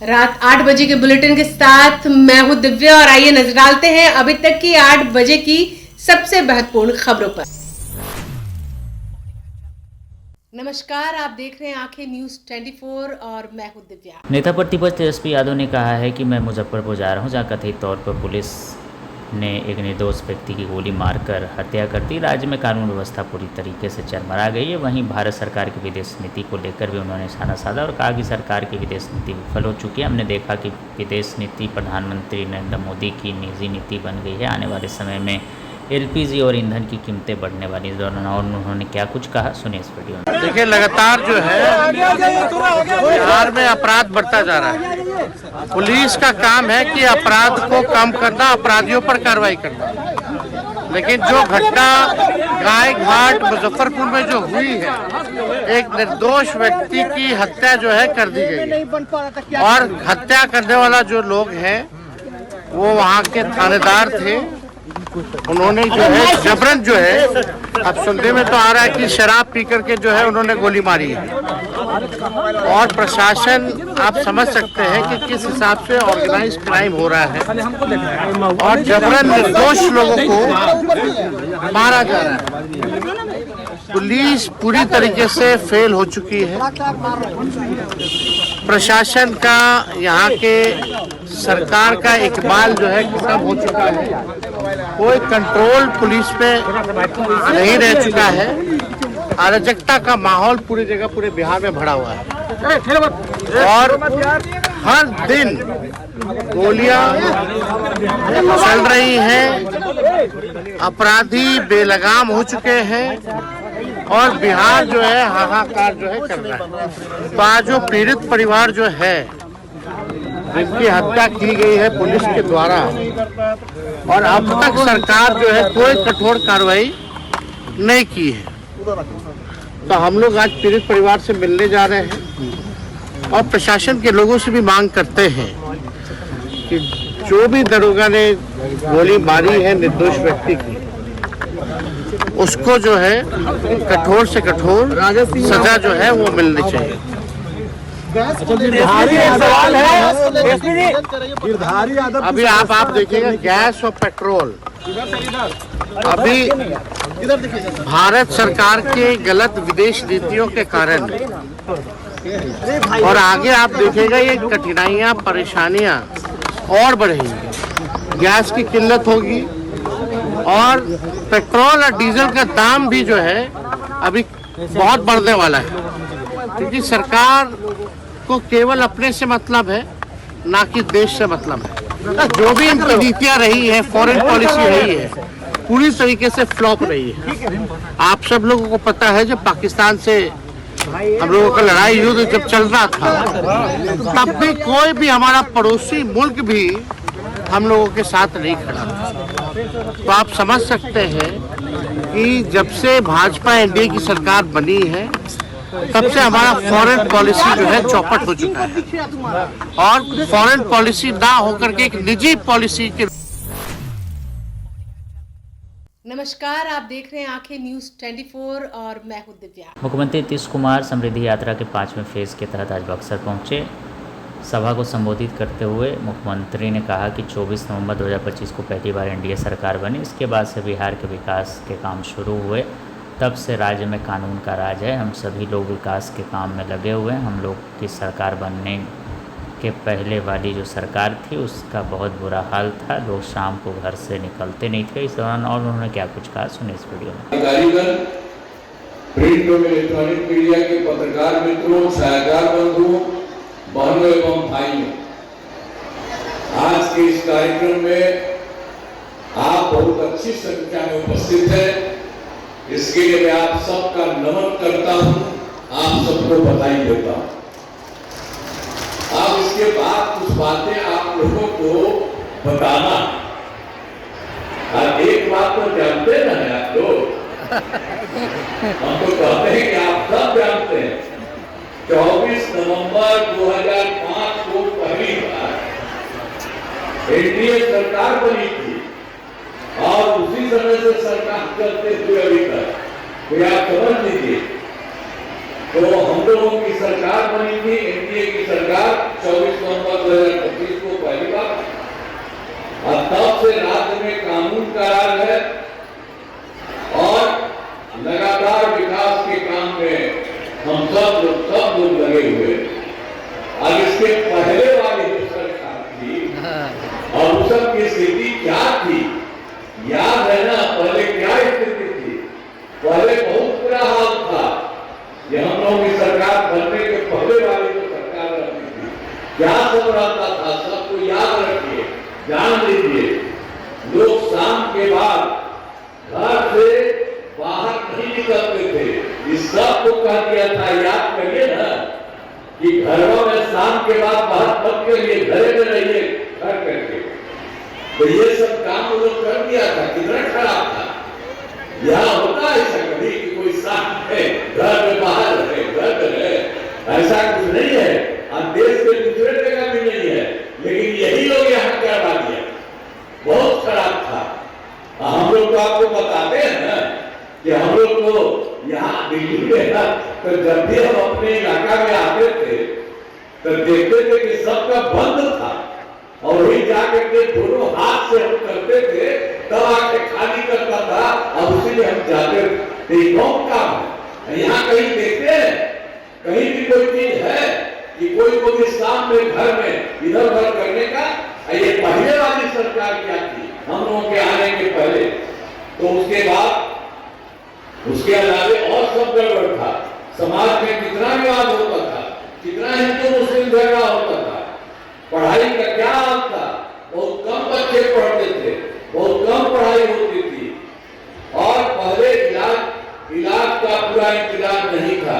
रात 8 बजे के बुलेटिन के साथ मैं हूं दिव्या और आइए नजर डालते हैं अभी तक की 8 बजे की सबसे महत्वपूर्ण खबरों पर। नमस्कार, आप देख रहे हैं आंखें न्यूज 24 और मैं हूं दिव्या। नेता प्रतिपक्ष तेजस्वी यादव ने कहा है कि मैं मुजफ्फरपुर जा रहा हूं, जहां कथित तौर पर पुलिस ने एक निर्दोष व्यक्ति की गोली मारकर हत्या कर दी। राज्य में कानून व्यवस्था पूरी तरीके से चरमरा गई है। वहीं भारत सरकार की विदेश नीति को लेकर भी उन्होंने निशाना साधा और कहा कि सरकार की विदेश नीति विफल हो चुकी है। हमने देखा कि विदेश नीति प्रधानमंत्री नरेंद्र मोदी की निजी नीति बन गई है। आने वाले समय में एलपीजी और ईंधन की कीमतें बढ़ने वाली इस दौरान और उन्होंने क्या कुछ कहा, सुनिए इस वीडियो में। देखिए, लगातार जो है बिहार में अपराध बढ़ता जा रहा है। पुलिस का काम है कि अपराध को कम करना, अपराधियों पर कार्रवाई करना, लेकिन जो घटना गाय घाट मुजफ्फरपुर में जो हुई है, एक निर्दोष व्यक्ति की हत्या जो है कर दी गई और हत्या करने वाला जो लोग हैं वो वहाँ के थानेदार थे। उन्होंने जो है जबरन जो है, अब सुनने में तो आ रहा है कि शराब पी करके जो है उन्होंने गोली मारी है और प्रशासन आप समझ सकते हैं कि किस हिसाब से ऑर्गेनाइज क्राइम हो रहा है और जबरन निर्दोष लोगों को मारा जा रहा है। पुलिस पूरी तरीके से फेल हो चुकी है। प्रशासन का, यहाँ के सरकार का इकबाल जो है खत्म हो चुका है। कोई कंट्रोल पुलिस पे नहीं रह चुका है। अराजकता का माहौल पूरी जगह, पूरे बिहार में भरा हुआ है और हर दिन गोलियां चल रही हैं, अपराधी बेलगाम हो चुके हैं और बिहार जो है हाहाकार जो है कर रहा है। तो आज जो पीड़ित परिवार जो है, जिनकी हत्या की गई है पुलिस के द्वारा और अब तक सरकार जो है कोई कठोर कार्रवाई नहीं की है, तो हम लोग आज पीड़ित परिवार से मिलने जा रहे हैं और प्रशासन के लोगों से भी मांग करते हैं कि जो भी दरोगा ने गोली मारी है निर्दोष व्यक्ति की, उसको जो है कठोर से कठोर सजा जो है वो मिलनी चाहिए। अभी आप देखिएगा गैस और पेट्रोल, अभी भारत सरकार के गलत विदेश नीतियों के कारण और आगे आप देखिएगा ये कठिनाइयां, परेशानियां और बढ़ेंगी। गैस की किल्लत होगी और पेट्रोल और डीजल का दाम भी जो है अभी बहुत बढ़ने वाला है, क्योंकि सरकार को केवल अपने से मतलब है, ना कि देश से मतलब है। जो भी इनकी नीतियां रही है, फॉरेन पॉलिसी रही है, पूरी तरीके से फ्लॉप रही है। आप सब लोगों को पता है जब पाकिस्तान से हम लोगों का लड़ाई युद्ध जब चल रहा था, तब भी कोई भी हमारा पड़ोसी मुल्क भी हम लोगों के साथ नहीं खड़ा था। तो आप समझ सकते हैं कि जब से भाजपा एनडीए की सरकार बनी है, तब से हमारा फॉरेन पॉलिसी जो है चौपट हो चुका है और फॉरेन पॉलिसी ना होकर के एक निजी पॉलिसी के। नमस्कार, आप देख रहे हैं आंखें न्यूज 24 और मैं हूं दिव्या। मुख्यमंत्री नीतीश कुमार समृद्धि यात्रा के 5वें फेज के तहत आज बक्सर पहुंचे। सभा को संबोधित करते हुए मुख्यमंत्री ने कहा कि 24 नवंबर 2025 को पहली बार एनडीए सरकार बनी। इसके बाद से बिहार के विकास के काम शुरू हुए। तब से राज्य में कानून का राज है। हम सभी लोग विकास के काम में लगे हुए हैं। हम लोग की सरकार बनने के पहले वाली जो सरकार थी उसका बहुत बुरा हाल था। लोग शाम को घर से निकलते नहीं थे। इस दौरान और उन्होंने क्या कुछ कहा, सुनिए इस वीडियो में। अधिकारीगण, प्रिंट और इलेक्ट्रॉनिक मीडिया के पत्रकार मित्रों, छायाकार बंधुओं, बहनों एवं भाइयों, आज के इस कार्यक्रम में आप बहुत अच्छी संख्या में उपस्थित हैं। इसके लिए मैं आप सबका नमन करता हूं, आप सबको बधाई देता हूं। अब इसके बाद कुछ बातें आप लोगों को बताना। एक बात तो जानते ना है आप लोग, हम तो कहते हैं कि आप सब जानते हैं 24 नवंबर 2005 को पहली बार एनडीए सरकार बनी थी और उसी समय से सरकार चलते हुए अभी तक, तो आप समझ लीजिए। तो हम लोगों की सरकार बनी थी, एनडीए की सरकार 24 नवंबर 2025 को पहली बार, और तब से राज्य में कानून का राज है और लगातार विकास के काम में हम सब लोग लगे हुए। और इसके पहले वाली जो सरकार थी और उस सब की स्थिति क्या थी, याद है ना? पहले क्या स्थिति थी? पहले बहुत बुरा हाल था। ये हम लोगों की सरकार बनने के पहले वाली जो सरकार रहती थी, क्या सब रहता था, सबको याद रखिए, जान लीजिए। लोग शाम के बाद घर से बाहर नहीं निकलते थे। इस सब को कह दिया था, याद करिए ना, कि घरों में शाम के बाद बाहर मत करिए, घरे में रहिए घर करके। तो ये सब काम वो लोग कर दिया था। कितना खराब था। यहाँ होता है ऐसा कभी कि कोई साथ है, घर में बाहर रहे, घर में रहे, ऐसा कुछ नहीं है। और देश के दूसरे जगह भी नहीं है, लेकिन यही लोग यहाँ करवा दिया। बहुत खराब था। हम लोग तो आपको बताते हैं ना कि हम लोग तो यहाँ दिल्ली में था, तो जब भी हम अपने इलाका में आते थे तो देखते थे कि सबका बंद था, और वही जाकर के दोनों हाथ से हम करते थे, तब आके खाली करता था और उसी में हम जाते थे। कौन काम है? यहाँ कहीं देखते हैं कहीं भी कोई चीज है कि कोई को भी शाम में घर में इधर उधर करने का? ये पहले वाली सरकार क्या थी हम लोगों के आने के पहले। तो उसके बाद उसके अलावे और सब गड़बड़ था। समाज में कितना विवाद होता था, कितना हिंदू मुस्लिम झगड़ा होता था। पढ़ाई का क्या हाल था? बहुत कम बच्चे पढ़ते थे, बहुत कम पढ़ाई होती थी, और पहले इलाज का पूरा इंतजाम नहीं था।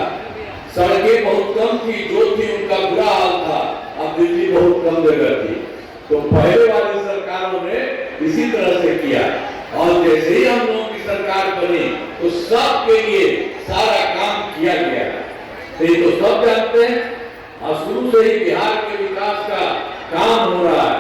सड़कें बहुत कम थी, जो थी उनका बुरा हाल था। अब दिल्ली बहुत कम जगह थी। तो पहले वाली सरकारों ने इसी तरह से किया, और जैसे ही हम लोगों की सरकार बनी तो सबके लिए सारा काम किया गया। तो ये तो सब जानते हैं। और शुरू से ही बिहार के विकास का काम हो रहा है।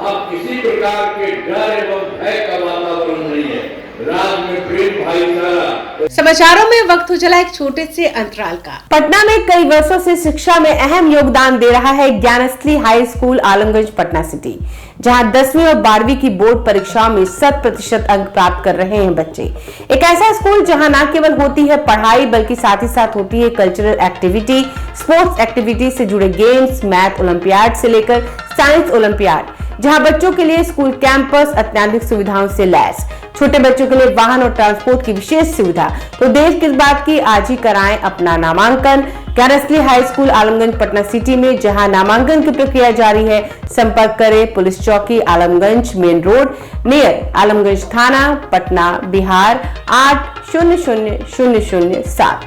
अब किसी प्रकार के डर एवं भय का वातावरण नहीं है। राज्य में प्रेम भाईचारा। समाचारों में वक्त हो चला एक छोटे से अंतराल का। पटना में कई वर्षों से शिक्षा में अहम योगदान दे रहा है Gyansthali high school Alamganj Patna city, जहां 10वीं और 12वीं की बोर्ड परीक्षाओं में 100% अंक प्राप्त कर रहे हैं बच्चे। एक ऐसा स्कूल जहां न केवल होती है पढ़ाई, बल्कि साथ ही साथ होती है कल्चरल एक्टिविटी, स्पोर्ट्स एक्टिविटी से जुड़े गेम्स, मैथ ओलंपियाड से लेकर साइंस ओलंपियाड, जहां बच्चों के लिए स्कूल कैंपस अत्याधुनिक सुविधाओं से लैस, छोटे बच्चों के लिए वाहन और ट्रांसपोर्ट की विशेष सुविधा। तो देर किस बात की, आज ही कराएं अपना नामांकन Gyansthali high school Alamganj Patna city में, जहां नामांकन की प्रक्रिया जारी है। संपर्क करें पुलिस चौकी Alamganj main road near Alamganj थाना पटना बिहार 800007।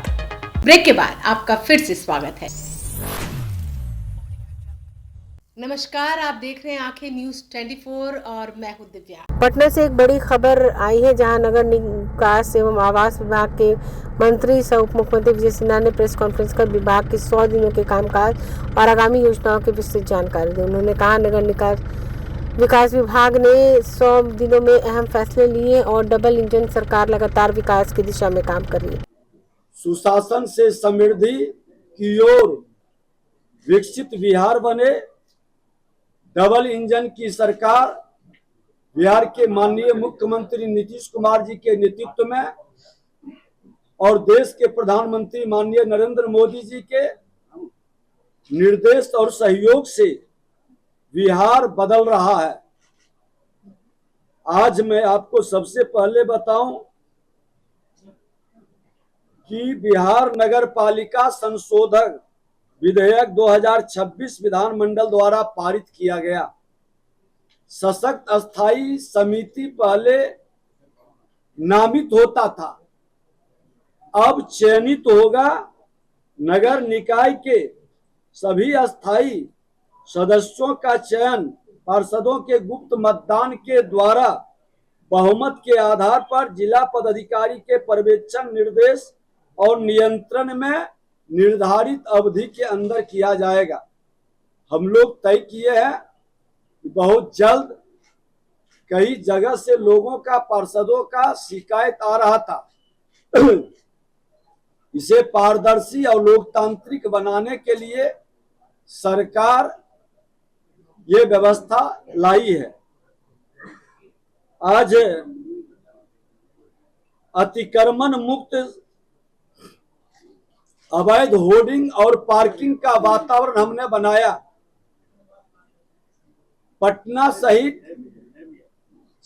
ब्रेक के बाद आपका फिर से स्वागत है। नमस्कार, आप देख रहे हैं आंखें न्यूज 24 और मैं हूं दिव्या। पटना से एक बड़ी खबर आई है, जहां नगर निकास एवं आवास विभाग के मंत्री सह उप मुख्यमंत्री विजय सिन्हा ने प्रेस कॉन्फ्रेंस कर विभाग के 100 दिनों के कामकाज और आगामी योजनाओं की विस्तृत जानकारी दी। उन्होंने कहा नगर निकास विकास विभाग ने 100 दिनों में अहम फैसले लिए और डबल इंजन सरकार लगातार विकास की दिशा में काम कर रही है। सुशासन से समृद्धि की ओर विकसित बिहार बने, डबल इंजन की सरकार बिहार के माननीय मुख्यमंत्री नीतीश कुमार जी के नेतृत्व में और देश के प्रधानमंत्री माननीय नरेंद्र मोदी जी के निर्देश और सहयोग से बिहार बदल रहा है। आज मैं आपको सबसे पहले बताऊं कि बिहार नगर पालिका संशोधन विधेयक 2026 विधानमंडल द्वारा पारित किया गया। सशक्त अस्थायी समिति पहले नामित होता था, अब चयनित होगा। नगर निकाय के सभी अस्थायी सदस्यों का चयन पार्षदों के गुप्त मतदान के द्वारा बहुमत के आधार पर जिला पदाधिकारी के पर्यवेक्षण, निर्देश और नियंत्रण में निर्धारित अवधि के अंदर किया जाएगा। हम लोग तय किए हैं कि बहुत जल्द, कई जगह से लोगों का, पार्षदों का शिकायत आ रहा था इसे पारदर्शी और लोकतांत्रिक बनाने के लिए सरकार ये व्यवस्था लाई है। आज अतिक्रमण मुक्त अवैध होर्डिंग और पार्किंग का वातावरण हमने बनाया। पटना सहित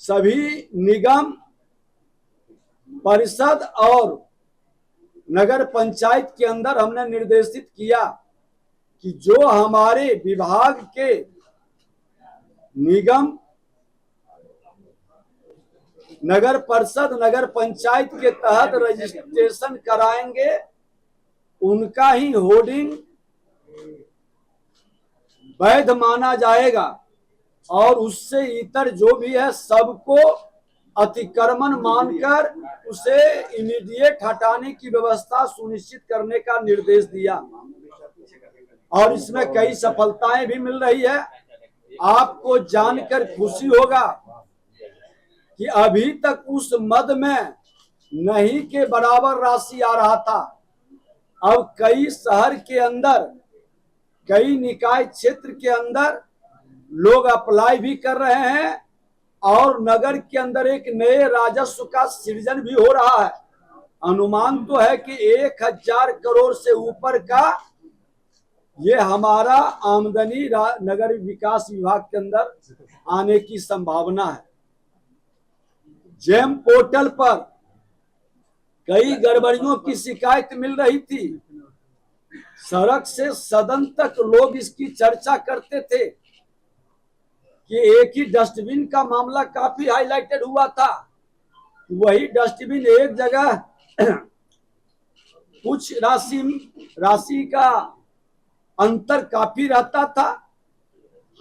सभी निगम, परिषद और नगर पंचायत के अंदर हमने निर्देशित किया कि जो हमारे विभाग के निगम, नगर परिषद, नगर पंचायत के तहत रजिस्ट्रेशन कराएंगे, उनका ही होर्डिंग वैध माना जाएगा और उससे इतर जो भी है सबको अतिक्रमण मानकर उसे इमीडिएट हटाने की व्यवस्था सुनिश्चित करने का निर्देश दिया और इसमें कई सफलताएं भी मिल रही है। आपको जानकर खुशी होगा कि अभी तक उस मद में नहीं के बराबर राशि आ रहा था। अब कई शहर के अंदर, कई निकाय क्षेत्र के अंदर लोग अप्लाई भी कर रहे हैं और नगर के अंदर एक नए राजस्व का सृजन भी हो रहा है। अनुमान तो है कि 1000 करोड़ से ऊपर का ये हमारा आमदनी नगर विकास विभाग के अंदर आने की संभावना है। जेम पोर्टल पर कई गड़बड़ियों की शिकायत मिल रही थी। सड़क से सदन तक लोग इसकी चर्चा करते थे कि एक ही डस्टबिन का मामला काफी हाईलाइटेड हुआ था। वही डस्टबिन एक जगह कुछ राशि का अंतर काफी रहता था।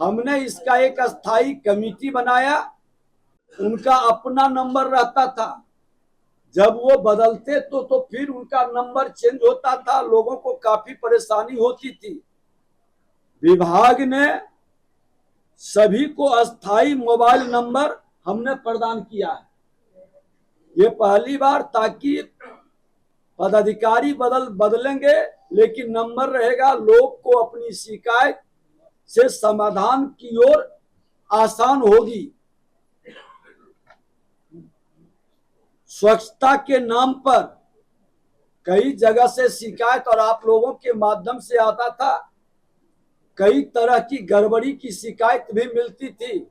हमने इसका एक अस्थाई कमेटी बनाया, उनका अपना नंबर रहता था। जब वो बदलते तो फिर उनका नंबर चेंज होता था, लोगों को काफी परेशानी होती थी। विभाग ने सभी को अस्थाई मोबाइल नंबर हमने प्रदान किया है। ये पहली बार, ताकि पदाधिकारी बदलेंगे लेकिन नंबर रहेगा, लोग को अपनी शिकायत से समाधान की ओर आसान होगी। स्वच्छता के नाम पर कई जगह से शिकायत और आप लोगों के माध्यम से आता था। कई तरह की गड़बड़ी की शिकायत भी मिलती थी।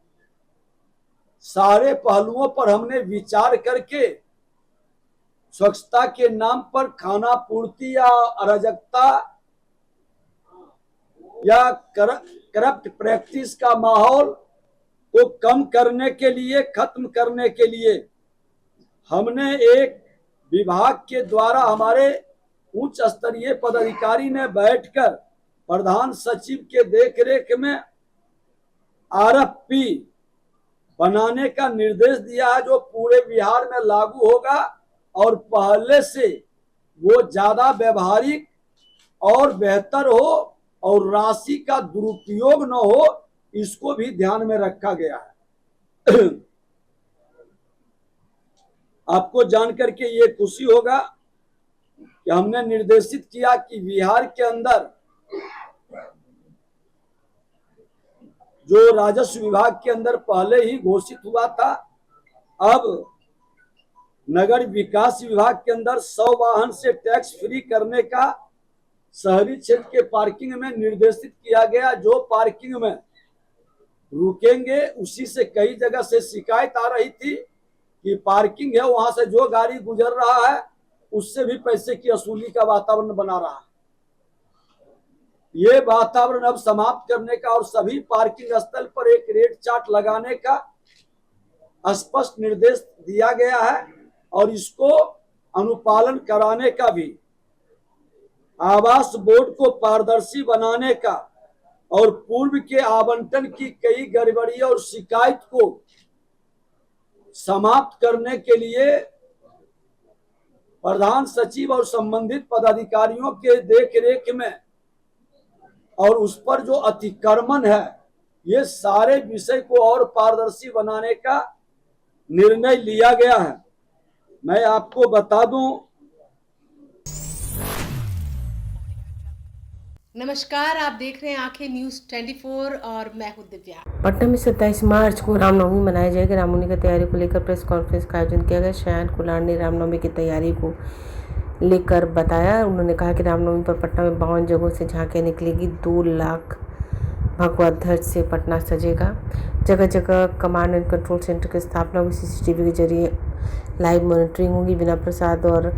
सारे पहलुओं पर हमने विचार करके स्वच्छता के नाम पर खाना पूर्ति या अराजकता या करप्ट प्रैक्टिस का माहौल को कम करने के लिए, खत्म करने के लिए हमने एक विभाग के द्वारा हमारे उच्च स्तरीय पदाधिकारी ने बैठकर प्रधान सचिव के देखरेख में आरएफपी बनाने का निर्देश दिया है, जो पूरे बिहार में लागू होगा और पहले से वो ज्यादा व्यवहारिक और बेहतर हो और राशि का दुरुपयोग न हो, इसको भी ध्यान में रखा गया है। आपको जानकर के ये खुशी होगा कि हमने निर्देशित किया कि बिहार के अंदर जो राजस्व विभाग के अंदर पहले ही घोषित हुआ था, अब नगर विकास विभाग के अंदर 100 वाहन से टैक्स फ्री करने का शहरी क्षेत्र के पार्किंग में निर्देशित किया गया। जो पार्किंग में रुकेंगे, उसी से कई जगह से शिकायत आ रही थी कि पार्किंग है, वहां से जो गाड़ी गुजर रहा है उससे भी पैसे की वसूली का वातावरण बना रहा है। ये वातावरण अब समाप्त करने का और सभी पार्किंग स्थल पर एक रेट चार्ट लगाने का स्पष्ट निर्देश दिया गया है और इसको अनुपालन कराने का भी। आवास बोर्ड को पारदर्शी बनाने का और पूर्व के आवंटन की कई गड़बड़ी और शिकायत को समाप्त करने के लिए प्रधान सचिव और संबंधित पदाधिकारियों के देखरेख में और उस पर जो अतिक्रमण है, ये सारे विषय को और पारदर्शी बनाने का निर्णय लिया गया है। मैं आपको बता दूं नमस्कार, आप देख रहे हैं आंखें न्यूज 24 और मैं हूं दिव्या। पटना में 27 मार्च को रामनवमी मनाई जाएगी। रामनवमी की तैयारी को लेकर प्रेस कॉन्फ्रेंस का आयोजन किया गया। शयान कुलार ने रामनवमी की तैयारी को लेकर बताया। उन्होंने कहा कि रामनवमी पर पटना में 52 जगहों से झांकियां निकलेगी। 2 लाख भगवा ध्वज से पटना सजेगा। जगह जगह कमांड एंड कंट्रोल सेंटर की स्थापना होगी। CCTV के जरिए लाइव मॉनिटरिंग होगी। बिना प्रसाद और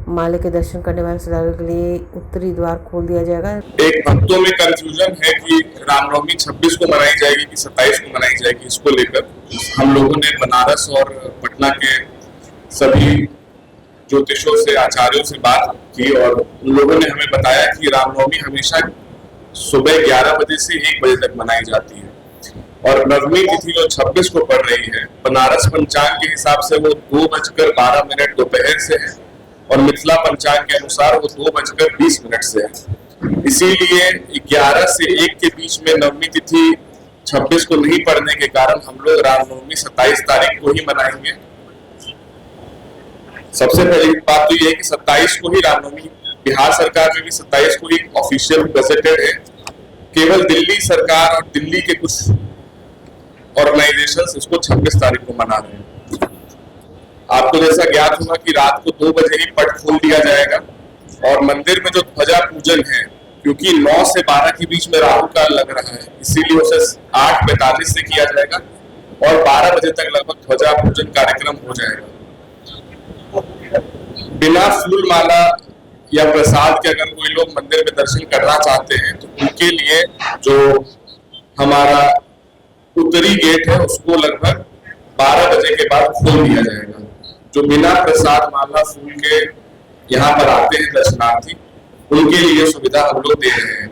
माले के दर्शन करने वाले श्रद्धालुओं के लिए उत्तरी द्वार खोल दिया जाएगा। एक भक्तों में कंफ्यूजन है कि रामनवमी 26 को मनाई जाएगी कि 27 को मनाई जाएगी। इसको लेकर हम लोगों ने बनारस और पटना के सभी ज्योतिषों से, आचार्यों से बात की और उन लोगों ने हमें बताया कि रामनवमी हमेशा सुबह 11 बजे से 1 बजे तक मनाई जाती है और नवमी तिथि जो 26 को पड़ रही है, बनारस पंचांग के हिसाब से वो 2:12 दोपहर से है और मिथिला पंचांग के अनुसार वो 2:20 से है। इसीलिए 11 से 1 के बीच में नवमी तिथि 26 को नहीं पड़ने के कारण हम लोग रामनवमी 27 तारीख को ही मनाएंगे। सबसे पहली बात तो ये है कि 27 को ही रामनवमी, बिहार सरकार में भी 27 को ही ऑफिशियल गजेटेड है। केवल दिल्ली सरकार और दिल्ली के कुछ ऑर्गेनाइजेशंस इसको 26 तारीख को मना रहे हैं। आपको जैसा ज्ञात होगा कि रात को 2 बजे ही पट खोल दिया जाएगा और मंदिर में जो ध्वजा पूजन है, क्योंकि 9 से 12 के बीच में राहु काल लग रहा है, इसीलिए उसे 8:45 से किया जाएगा और 12 बजे तक लगभग ध्वजा पूजन कार्यक्रम हो जाएगा। बिना फूल माला या प्रसाद के अगर कोई लोग मंदिर में दर्शन करना चाहते हैं तो उनके लिए जो हमारा उत्तरी गेट है उसको लगभग 12 बजे के बाद खोल दिया जाएगा। जो बिना प्रसाद माला फूल के यहाँ पर आते हैं दर्शनार्थी, उनके लिए सुविधा हम लोग दे रहे हैं।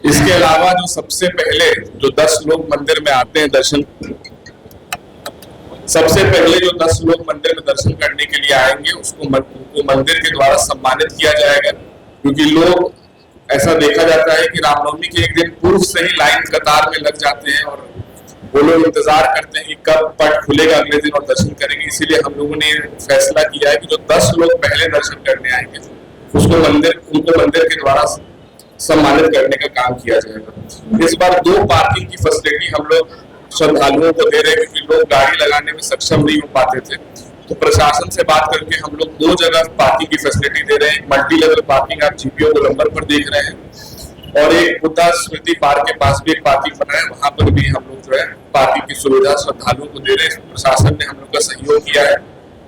इसके अलावा जो सबसे पहले जो 10 लोग मंदिर में आते हैं सबसे पहले जो 10 लोग मंदिर में दर्शन करने के लिए आएंगे उनको मंदिर के द्वारा सम्मानित किया जाएगा, क्योंकि लोग ऐसा देखा जाता है कि रामनवमी के एक दिन पूर्व से ही लाइन कतार में लग जाते हैं और वो लोग इंतजार करते हैं कि कब पट खुलेगा अगले दिन और दर्शन करेंगे। इसीलिए हम लोगों ने फैसला किया है कि जो 10 लोग पहले दर्शन करने आएंगे उनको मंदिर के द्वारा सम्मानित करने का काम किया जाएगा। इस बार 2 पार्किंग की फैसिलिटी हम लोग श्रद्धालुओं को दे रहे हैं, क्योंकि लोग गाड़ी लगाने में सक्षम नहीं हो पाते थे। तो प्रशासन से बात करके हम लोग 2 जगह पार्किंग की फैसिलिटी दे रहे हैं। मल्टी लेवल पार्किंग आप GPO गोलंबर पर देख रहे हैं और एक बुद्धा स्मृति पार्क के पास भी एक पार्किंग बना है, वहां पर भी हम लोग जो है पार्किंग की सुविधा श्रद्धालुओं को दे रहे हैं। प्रशासन ने हम लोग का सहयोग किया है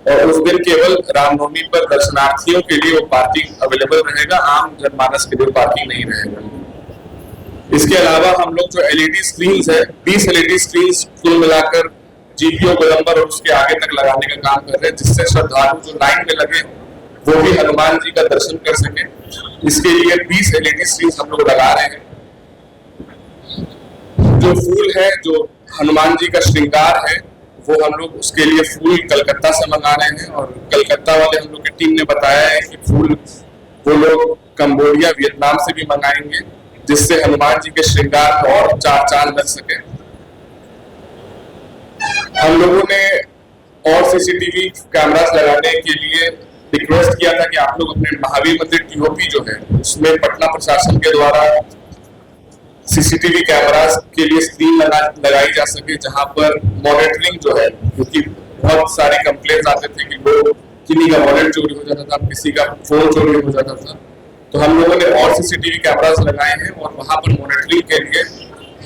और उस दिन केवल रामनवमी पर दर्शनार्थियों के लिए वो पार्किंग अवेलेबल रहेगा, आम जनमानस के लिए पार्किंग नहीं रहेगा। इसके अलावा हम लोग जो LED स्क्रीन्स है, 20 LED स्क्रीन्स कुल मिलाकर GPO गोलंबर और उसके आगे तक लगाने का काम कर रहे हैं, जिससे श्रद्धालु जो लाइन में लगे वो भी हनुमान जी का दर्शन कर सके। इसके लिए 20 LED स्क्रीन्स हम लोग लगा रहे हैं। जो फूल है, जो हनुमान जी का श्रृंगार है, वो हम लोग उसके लिए फूल कलकत्ता से मंगा रहे हैं और कलकत्ता वाले हम लोग की टीम ने बताया है कि फूल वो लोग कंबोडिया, वियतनाम से भी मंगाएंगे, जिससे हनुमान जी के श्रृंगार को और 4 चांद लग सके। हम लोगों ने और CCTV कैमरास लगाने के लिए रिक्वेस्ट किया था कि आप लोग अपने महावीर मंदिर TOP जो है उसमें पटना प्रशासन के द्वारा CCTV कैमरास के लिए स्क्रीन लगाई जा सके, जहां पर मॉनिटरिंग जो है, क्योंकि बहुत सारे कंप्लेंट्स आते थे कि लोग किसी का वॉलेट चोरी हो जाता था, किसी का फोन चोरी हो जाता था। तो हम लोगों ने और CCTV कैमरास लगाए हैं और वहां पर मॉनिटरिंग के लिए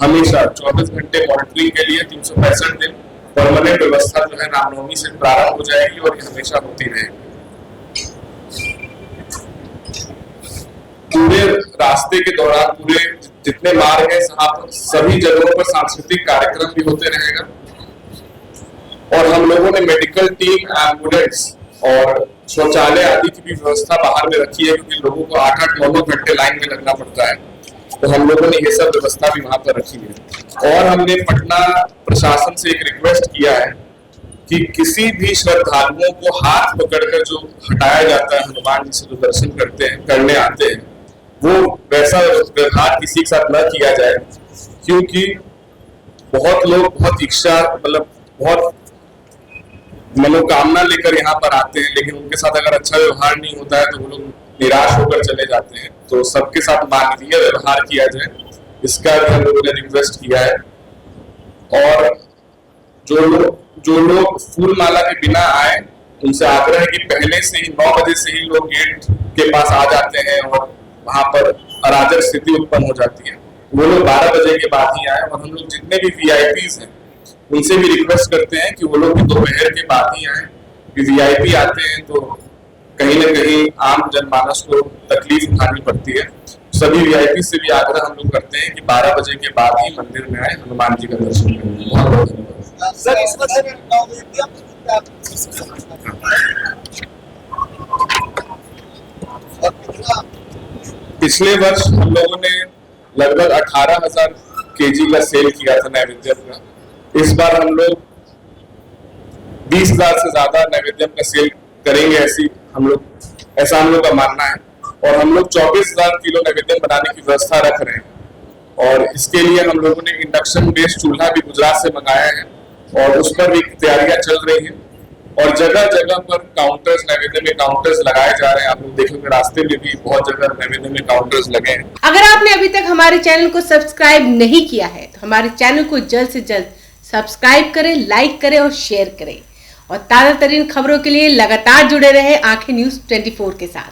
हमेशा 24 घंटे मॉनिटरिंग के लिए 365 दिन परमानेंट व्यवस्था जो है रामनवमी से प्रारंभ हो जाएगी और ये हमेशा होती रहेगी। पूरे रास्ते के दौरान पूरे जितने मार्ग है सभी जगहों पर सांस्कृतिक कार्यक्रम भी होते रहेगा और हम लोगों ने मेडिकल टीम, एम्बुलेंस और शौचालय आदि की भी व्यवस्था बाहर में रखी है, क्योंकि लोगों को 8-8, 9-9 घंटे लाइन में लगना पड़ता है। तो हम लोगों ने ये सब व्यवस्था भी वहां पर रखी है। और हमने पटना प्रशासन से एक रिक्वेस्ट किया है कि किसी भी श्रद्धालुओं को हाथ पकड़कर जो हटाया जाता है हनुमान जी से जो दर्शन करने आते हैं, वो वैसा व्यवहार किसी के साथ न किया जाए, क्योंकि बहुत लोग बहुत इच्छा, मतलब बहुत मनोकामना लेकर यहाँ पर आते हैं, लेकिन उनके साथ अगर अच्छा व्यवहार नहीं होता है तो वो लोग निराश होकर चले जाते हैं। तो सबके साथ मानवीय व्यवहार किया जाए, इसका भी हम लोगों ने रिक्वेस्ट किया है। और जो लोग फूल माला के बिना आए, उनसे आग्रह है कि पहले से ही 9 बजे से ही लोग गेट के पास आ जाते हैं और वहां पर अराजक स्थिति उत्पन्न हो जाती है। वो लोग 12 बजे के बाद ही आए। और हम लोग जितने भी VIPs हैं उनसे भी रिक्वेस्ट करते हैं कि वो लोग भी दोपहर के बाद ही आए। VIP आते हैं तो कहीं न कहीं आम जनमानस को तकलीफ उठानी पड़ती है। सभी VIP से भी आग्रह हम लोग करते हैं कि 12 बजे के बाद ही मंदिर में आए, हनुमान जी का दर्शन करें। बहुत बहुत धन्यवाद। सर, इस वजह पिछले वर्ष हम लोगों ने लगभग 18,000 kg का सेल किया था नैवेद्यम का। इस बार हम लोग 20,000 से ज्यादा नैवेद्यम का सेल करेंगे, ऐसा हम लोग का मानना है। और हम लोग 24,000 किलो नैवेद्यम बनाने की व्यवस्था रख रहे हैं। और इसके लिए हम लोगों ने इंडक्शन बेस्ड चूल्हा भी गुजरात से मंगाया है और उस पर भी तैयारियां चल रही हैं। और जगह जगह पर काउंटर्स, नैवेद्य में काउंटर्स लगाए जा रहे हैं। आप लोग देखेंगे रास्ते में भी बहुत जगह नैवेद्य में काउंटर्स लगे हैं। अगर आपने अभी तक हमारे चैनल को सब्सक्राइब नहीं किया है तो हमारे चैनल को जल्द से जल्द सब्सक्राइब करें, लाइक करें और शेयर करें। और ताजा तरीन खबरों के लिए लगातार जुड़े रहे आंखें न्यूज़ 24 के साथ।